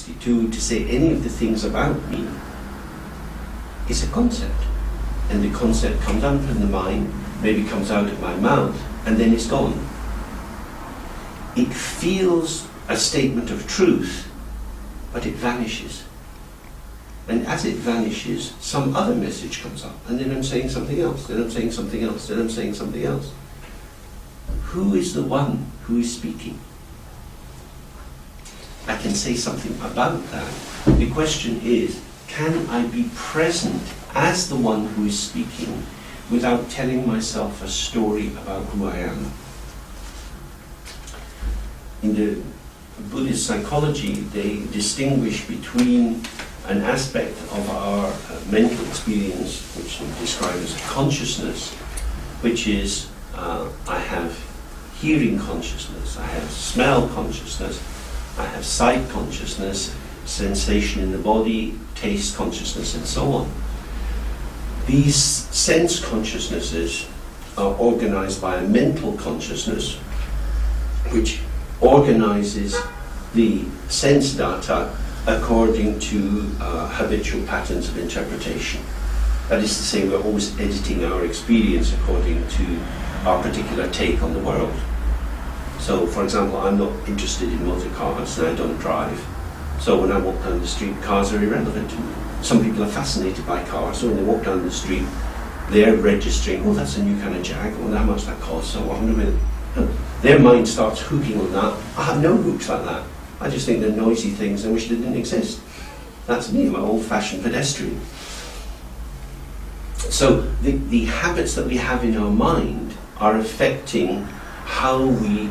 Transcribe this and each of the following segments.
62, to say any of the things about me is a concept. And the concept comes out from the mind, maybe comes out of my mouth, and then it's gone. It feels a statement of truth, but it vanishes. And as it vanishes, some other message comes up, and then I'm saying something else, then I'm saying something else, then I'm saying something else. Who is the one who is speaking? I can say something about that. The question is, can I be present as the one who is speaking without telling myself a story about who I am? In the Buddhist psychology, they distinguish between an aspect of our mental experience, which they describe as a consciousness, which is I have hearing consciousness, I have smell consciousness, I have sight consciousness, sensation in the body, taste consciousness, and so on. These sense consciousnesses are organized by a mental consciousness, which organizes the sense data according to habitual patterns of interpretation. That is to say, we're always editing our experience according to our particular take on the world. So, for example, I'm not interested in motor cars and I don't drive. So when I walk down the street, cars are irrelevant to me. Some people are fascinated by cars, so when they walk down the street, they're registering, oh, that's a new kind of Jag, oh, how much that costs, so I wonder whether... Their mind starts hooking on that. I have no hooks like that. I just think they're noisy things and wish they didn't exist. That's me, I'm an old-fashioned pedestrian. So the habits that we have in our mind are affecting how we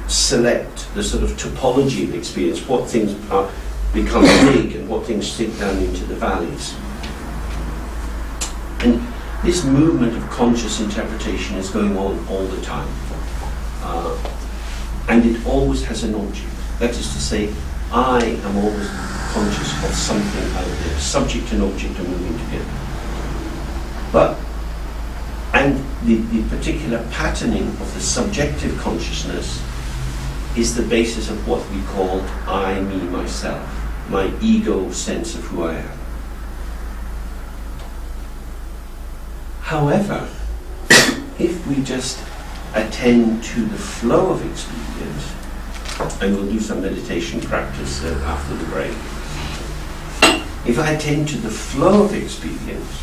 select the sort of topology of experience, what things become big and what things sink down into the valleys. And this movement of conscious interpretation is going on all the time. And it always has an object. That is to say, I am always conscious of something out there. Subject and object are moving together. And the particular patterning of the subjective consciousness is the basis of what we call I, me, myself, my ego sense of who I am. However, if we just attend to the flow of experience, and we'll do some meditation practice after the break. If I attend to the flow of experience,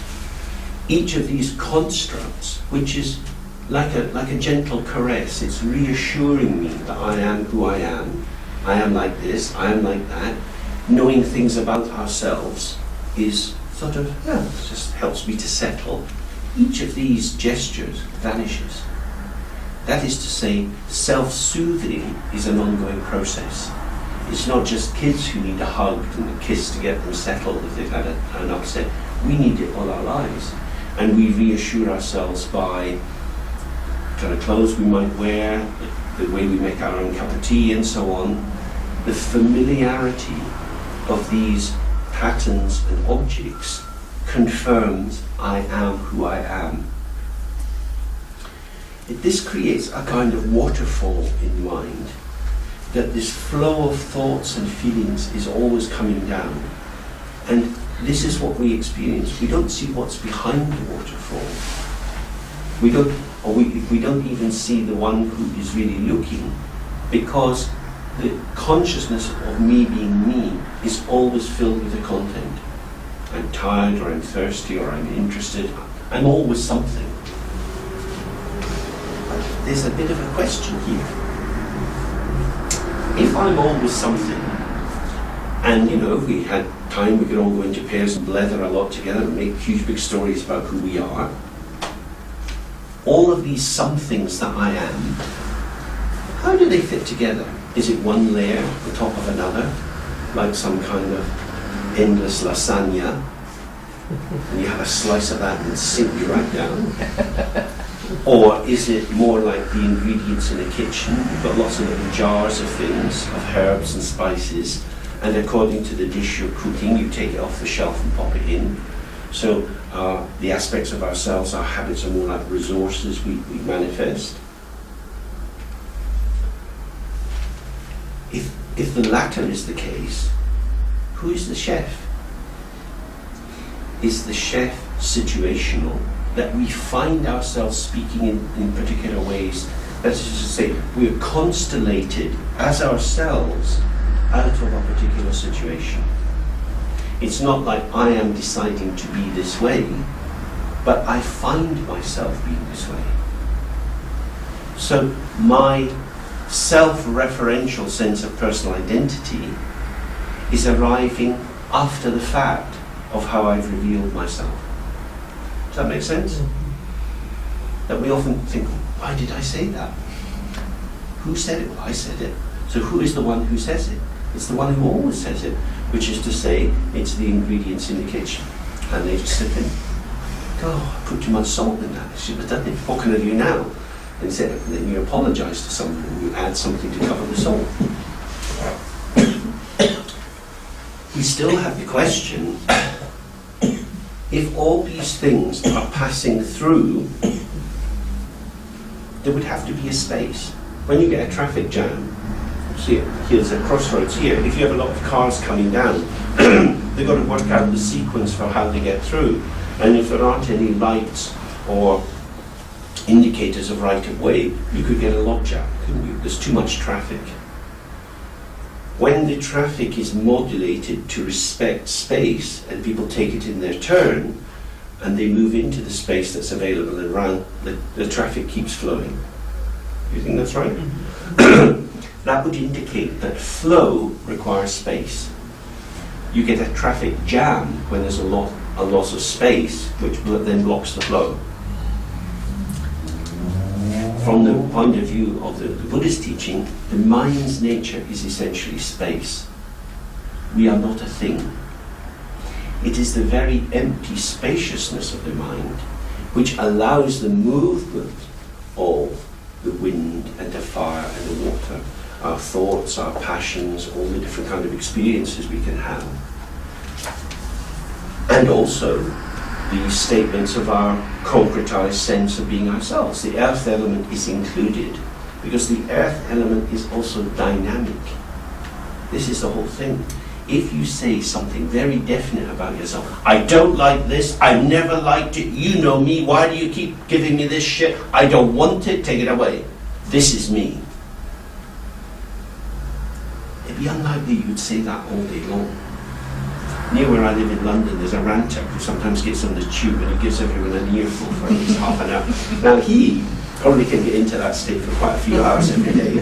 each of these constructs, which is like a gentle caress, it's reassuring me that I am who I am like this, I am like that, knowing things about ourselves is sort of, it just helps me to settle. Each of these gestures vanishes. That is to say, self-soothing is an ongoing process. It's not just kids who need a hug and a kiss to get them settled if they've had an upset. We need it all our lives. And we reassure ourselves by the kind of clothes we might wear, the way we make our own cup of tea and so on. The familiarity of these patterns and objects confirms I am who I am. This creates a kind of waterfall in mind, that this flow of thoughts and feelings is always coming down. And this is what we experience. We don't see what's behind the waterfall. We don't even see the one who is really looking, because the consciousness of me being me is always filled with the content. I'm tired, or I'm thirsty, or I'm interested. I'm always something. But there's a bit of a question here. If I'm always something, and if we had time, we could all go into pairs and blether a lot together and make huge big stories about who we are. All of these somethings that I am, how do they fit together? Is it one layer on top of another, like some kind of endless lasagna, and you have a slice of that and sink you right down? Or is it more like the ingredients in a kitchen? You've got lots of little jars of things, of herbs and spices, and according to the dish you're cooking, you take it off the shelf and pop it in. So the aspects of ourselves, our habits, are more like resources we manifest. If the latter is the case, Who is the chef? Is the chef situational, that we find ourselves speaking in particular ways? That is to say, we're constellated as ourselves out of a particular situation. It's not like I am deciding to be this way, but I find myself being this way. So my self-referential sense of personal identity is arriving after the fact of how I've revealed myself. Does that make sense? That we often think, why did I say that? Who said it? Well, I said it. So who is the one who says it? It's the one who always says it, which is to say, it's the ingredients in the kitchen. And they just slip in. Oh, I put too much salt in that. I should have done it. What can I do now? Instead, then you apologise to someone and you add something to cover the salt. We still have the question, if all these things are passing through, there would have to be a space. When you get a traffic jam, see, here's a crossroads here, if you have a lot of cars coming down, they've got to work out the sequence for how they get through. And if there aren't any lights or indicators of right of way, you could get a logjam, couldn't you? There's too much traffic. When the traffic is modulated to respect space and people take it in their turn and they move into the space that's available and around, the traffic keeps flowing. Do you think that's right? That would indicate that flow requires space. You get a traffic jam when there's a loss of space, which then blocks the flow. From the point of view of the Buddhist teaching, the mind's nature is essentially space. We are not a thing. It is the very empty spaciousness of the mind which allows the movement of the wind and the fire and the water, our thoughts, our passions, all the different kind of experiences we can have. And also the statements of our concretized sense of being ourselves. The earth element is included because the earth element is also dynamic. This is the whole thing. If you say something very definite about yourself, I don't like this, I've never liked it, you know me, why do you keep giving me this shit, I don't want it, take it away. This is me. It'd be unlikely you'd say that all day long. Near where I live in London, there's a ranter who sometimes gets on the tube and he gives everyone an earful for at least half an hour. Now he probably can get into that state for quite a few hours every day.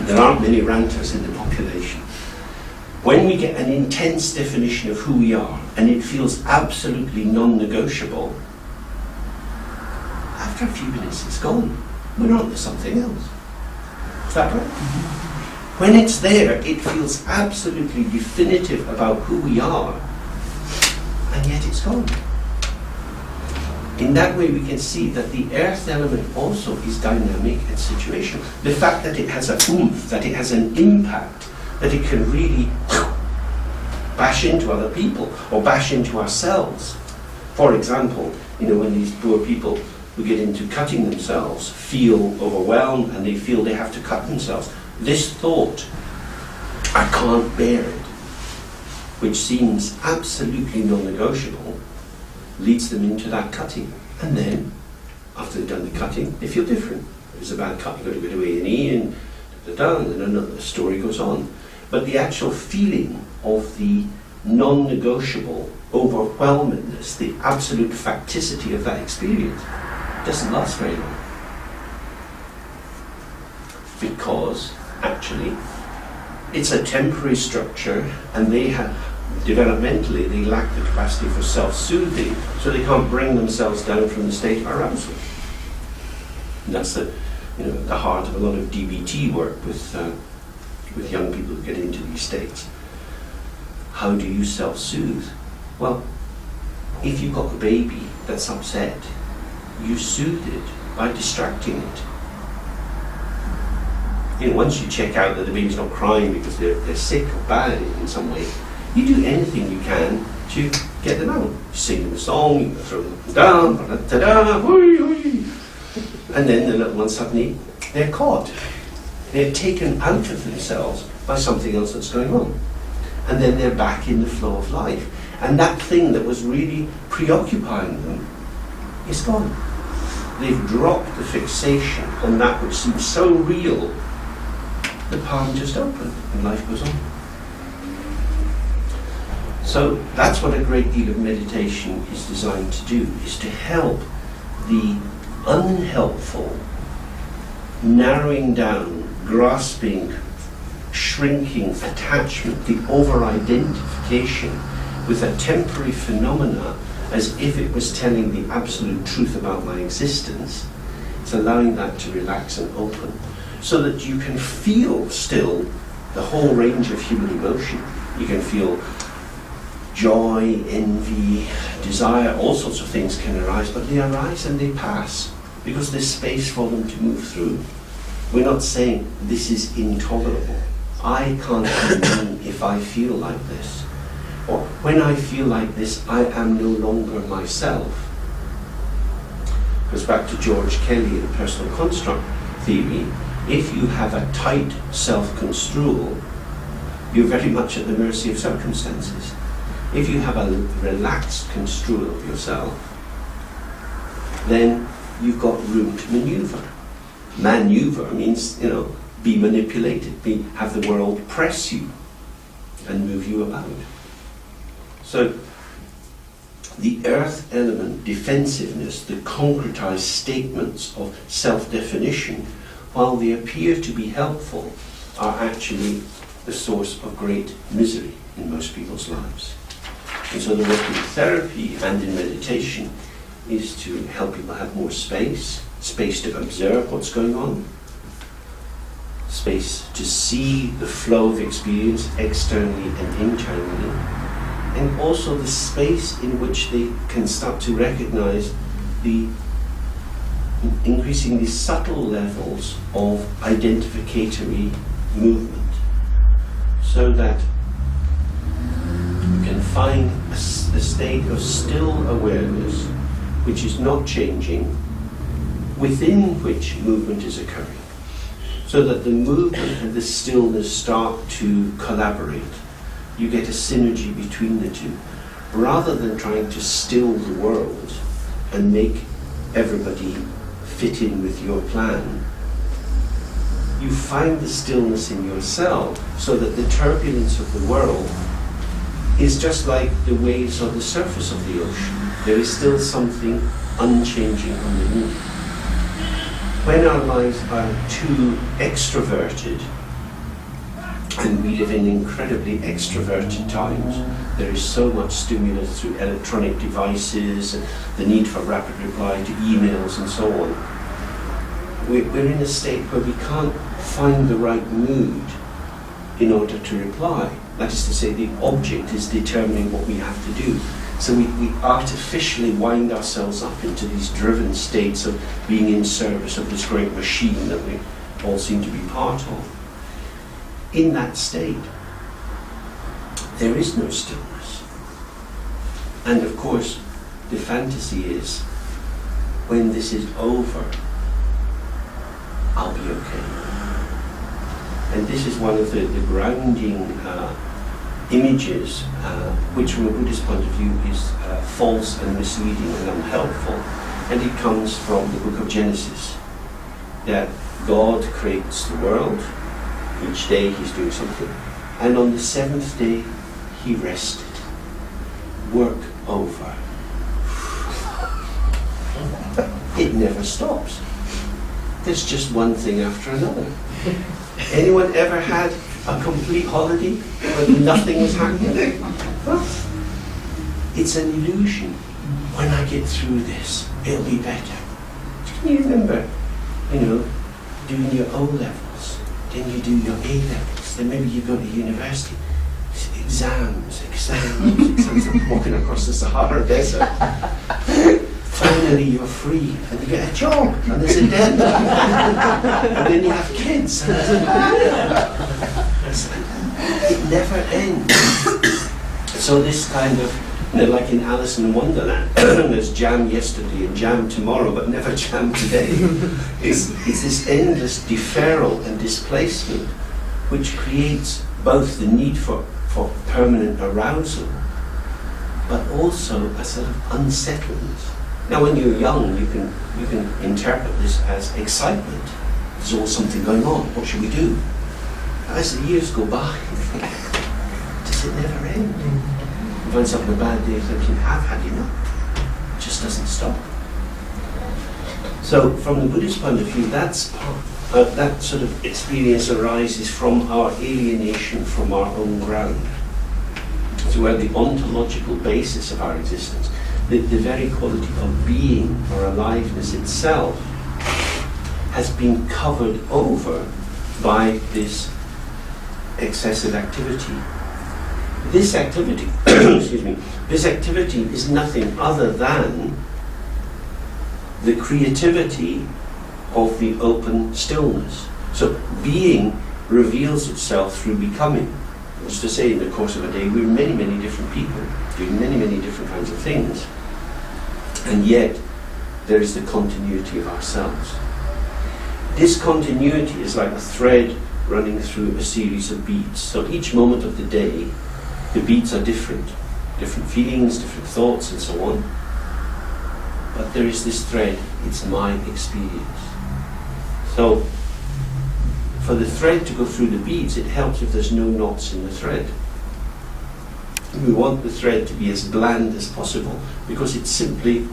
There aren't many ranters in the population. When we get an intense definition of who we are and it feels absolutely non-negotiable, after a few minutes it's gone. We're on to something else. Is that right? When it's there, it feels absolutely definitive about who we are, and yet it's gone. In that way, we can see that the earth element also is dynamic and situational. The fact that it has a oomph, that it has an impact, that it can really bash into other people or bash into ourselves. For example, when these poor people who get into cutting themselves feel overwhelmed and they feel they have to cut themselves, this thought, I can't bear it, which seems absolutely non-negotiable, leads them into that cutting. And then, after they've done the cutting, they feel different. It was a bad cut, you've got to go to A&E, and then another story goes on. But the actual feeling of the non-negotiable overwhelmedness, the absolute facticity of that experience, doesn't last very long. Because actually it's a temporary structure and they have developmentally they lack the capacity for self-soothing, so they can't bring themselves down from the state of arousal. And that's the heart of a lot of DBT work with young people who get into these states. How do you self-soothe? Well, if you've got a baby that's upset, you soothe it by distracting it. Once you check out that the baby's not crying because they're sick or bad in some way, you do anything you can to get them out. You sing them a song, you throw them down, da-da, and then the little ones suddenly, they're caught. They're taken out of themselves by something else that's going on. and then they're back in the flow of life. And that thing that was really preoccupying them is gone. They've dropped the fixation on that which seems so real. The palm just opened and life goes on. So that's what a great deal of meditation is designed to do, is to help the unhelpful narrowing down, grasping, shrinking attachment, the over-identification with a temporary phenomena as if it was telling the absolute truth about my existence. It's allowing that to relax and open so that you can feel still the whole range of human emotion. You can feel joy, envy, desire, all sorts of things can arise, but they arise and they pass because there's space for them to move through. We're not saying this is intolerable. I can't remain if I feel like this. Or when I feel like this, I am no longer myself. Goes back to George Kelly in personal construct theory. If you have a tight self-construal, you're very much at the mercy of circumstances. If you have a relaxed construal of yourself, then you've got room to maneuver. Maneuver means, be manipulated, have the world press you and move you about. So the earth element, defensiveness, the concretized statements of self-definition, while they appear to be helpful, are actually the source of great misery in most people's lives. And so the work in therapy and in meditation is to help people have more space to observe what's going on, space to see the flow of experience externally and internally, and also the space in which they can start to recognize the increasingly subtle levels of identificatory movement, so that you can find a state of still awareness which is not changing, within which movement is occurring, so that the movement and the stillness start to collaborate. You get a synergy between the two. Rather than trying to still the world and make everybody fit in with your plan, you find the stillness in yourself so that the turbulence of the world is just like the waves on the surface of the ocean. There is still something unchanging underneath. When our lives are too extroverted, and we live in incredibly extroverted times, there is so much stimulus through electronic devices, and the need for rapid reply to emails and so on. We're in a state where we can't find the right mood in order to reply. That is to say, the object is determining what we have to do. So we artificially wind ourselves up into these driven states of being in service of this great machine that we all seem to be part of. In that state, there is no stillness. And of course, the fantasy is, when this is over, I'll be okay. And this is one of the grounding images, which from a Buddhist point of view is false and misleading and unhelpful. And it comes from the book of Genesis, that God creates the world. Each day he's doing something. And on the seventh day, he rested. Work over. It never stops. There's just one thing after another. Anyone ever had a complete holiday where nothing was happening? Well, it's an illusion. When I get through this, it'll be better. Can you remember, doing your O levels, then you do your A levels, then maybe you go to university. Exams. I'm walking across the Sahara Desert. Finally you're free and you get a job and there's a deadline. And then you have kids. It never ends. So this kind of, like in Alice in Wonderland, there's jam yesterday and jam tomorrow, but never jam today. It's this endless deferral and displacement which creates both the need for for permanent arousal, but also a sort of unsettledness. Now, when you're young, you can interpret this as excitement. There's always something going on. What should we do? As the years go by, does it never end? You find yourself on a bad day thinking, I've had enough. It just doesn't stop. So, from the Buddhist point of view, that sort of experience arises from our alienation from our own ground. So, where the ontological basis of our existence, the very quality of being or aliveness itself, has been covered over by this excessive activity. This activity, excuse me, this activity is nothing other than the creativity of the open stillness. So being reveals itself through becoming. That is to say, in the course of a day, we're many, many different people, doing many, many different kinds of things. And yet, there is the continuity of ourselves. This continuity is like a thread running through a series of beats. So each moment of the day, the beats are different. Different feelings, different thoughts, and so on. But there is this thread, it's my experience. So, for the thread to go through the beads, it helps if there's no knots in the thread. We want the thread to be as bland as possible, because it's simply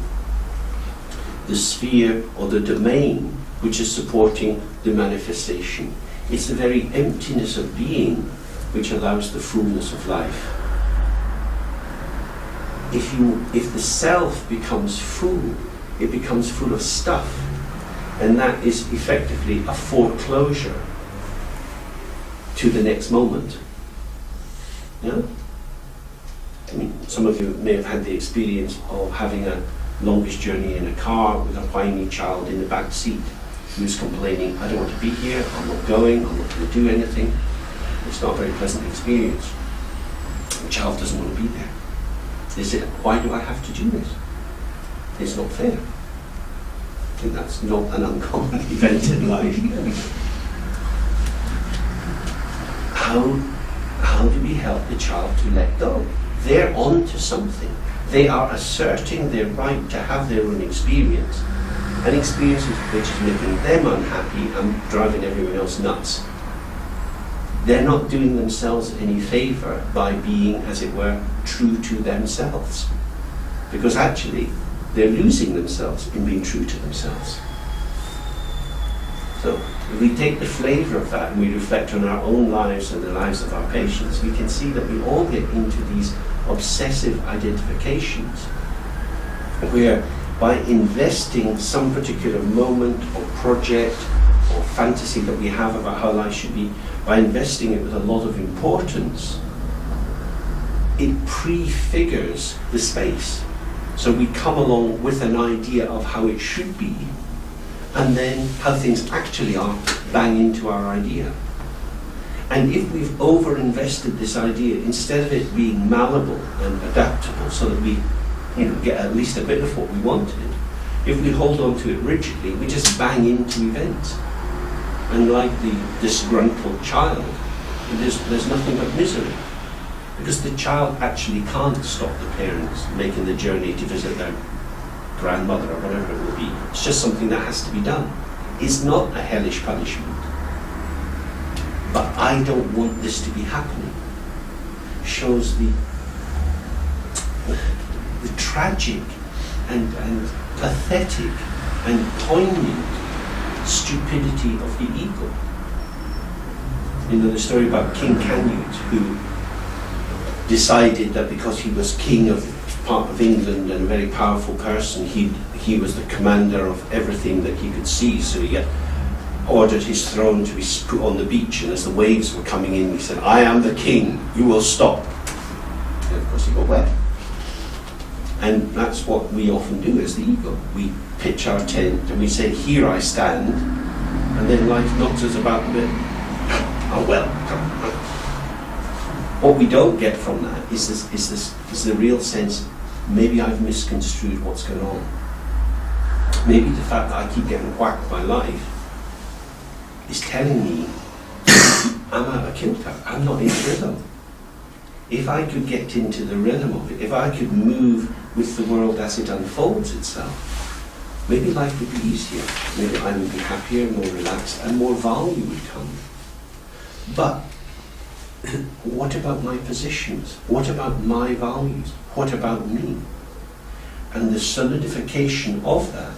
the sphere or the domain which is supporting the manifestation. It's the very emptiness of being which allows the fullness of life. If the self becomes full, it becomes full of stuff, and that is effectively a foreclosure to the next moment. Yeah? I mean, some of you may have had the experience of having a longest journey in a car with a whiny child in the back seat who's complaining, I don't want to be here, I'm not going, I'm not going to do anything. It's not a very pleasant experience. The child doesn't want to be there. They say, why do I have to do this? It's not fair. I think that's not an uncommon event in life. How do we help the child to let go? They're on to something. They are asserting their right to have their own experience, an experience which is making them unhappy and driving everyone else nuts. They're not doing themselves any favour by being, as it were, true to themselves. Because actually, they're losing themselves in being true to themselves. So, if we take the flavour of that and we reflect on our own lives and the lives of our patients, we can see that we all get into these obsessive identifications, where by investing some particular moment or project or fantasy that we have about how life should be, by investing it with a lot of importance, it prefigures the space. So we come along with an idea of how it should be, and then how things actually are bang into our idea. And if we've over-invested this idea, instead of it being malleable and adaptable so that we get at least a bit of what we wanted, if we hold on to it rigidly, we just bang into events. And like the disgruntled child, there's nothing but misery. Because the child actually can't stop the parents making the journey to visit their grandmother or whatever it will be. It's just something that has to be done. It's not a hellish punishment. But I don't want this to be happening. Shows the tragic and pathetic and poignant stupidity of the ego. You know the story about King Canute, who decided that because he was king of part of England and a very powerful person, he was the commander of everything that he could see. So he ordered his throne to be put on the beach, and as the waves were coming in, he said, I am the king, you will stop. And of course he got wet. And that's what we often do as the ego. We pitch our tent and we say, here I stand, and then life knocks us about a bit. Oh well. What we don't get from that is the real sense, maybe I've misconstrued what's going on. Maybe the fact that I keep getting whacked by life is telling me I'm out of kilter, I'm not in rhythm. if I could get into the rhythm of it, if I could move with the world as it unfolds itself, maybe life would be easier. Maybe I would be happier, more relaxed, and more value would come. But what about my positions? What about my values? What about me? And the solidification of that,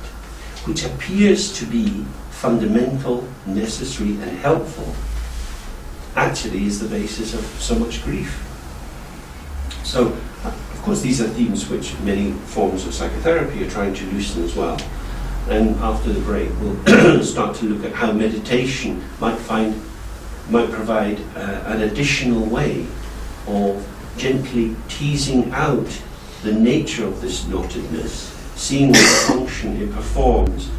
which appears to be fundamental, necessary, and helpful, actually is the basis of so much grief. So, of course, these are themes which many forms of psychotherapy are trying to loosen as well. And after the break, we'll start to look at how meditation might provide an additional way of gently teasing out the nature of this knottedness, seeing what function it performs,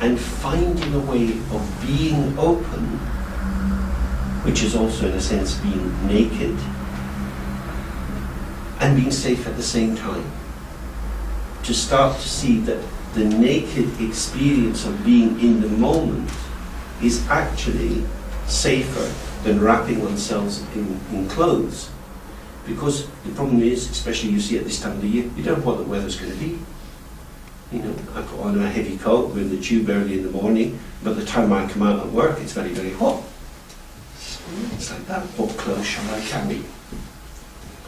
and finding a way of being open, which is also in a sense being naked, and being safe at the same time. To start to see that the naked experience of being in the moment is actually safer than wrapping oneself in clothes. Because the problem is, especially you see at this time of the year, you don't know what the weather's going to be. You know, I put on a heavy coat, we're in the tube early in the morning, but the time I come out at work, it's very, very hot. It's like that. What clothes shall I carry?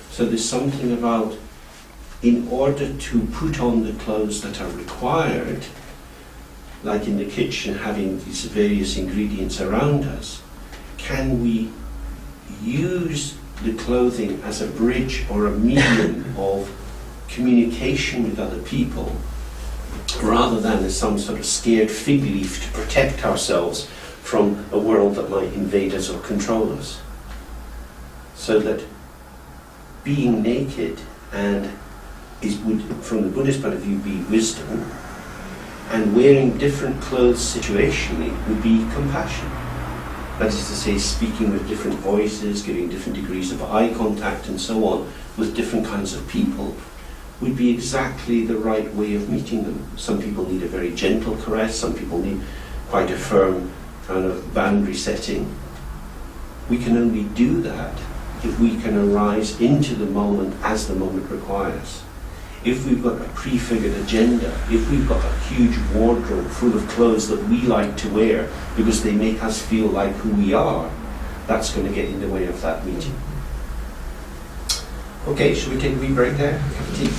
So there's something about, in order to put on the clothes that are required, like in the kitchen, having these various ingredients around us, can we use the clothing as a bridge or a medium of communication with other people, rather than as some sort of scared fig leaf to protect ourselves from a world that might invade us or control us? So that being naked and would, from the Buddhist point of view, be wisdom, and wearing different clothes situationally would be compassion. That is to say, speaking with different voices, giving different degrees of eye contact and so on with different kinds of people would be exactly the right way of meeting them. Some people need a very gentle caress, some people need quite a firm kind of boundary setting. We can only do that if we can arise into the moment as the moment requires. If we've got a prefigured agenda, if we've got a huge wardrobe full of clothes that we like to wear because they make us feel like who we are, that's going to get in the way of that meeting. Okay, shall we take a wee break there? Cup of tea?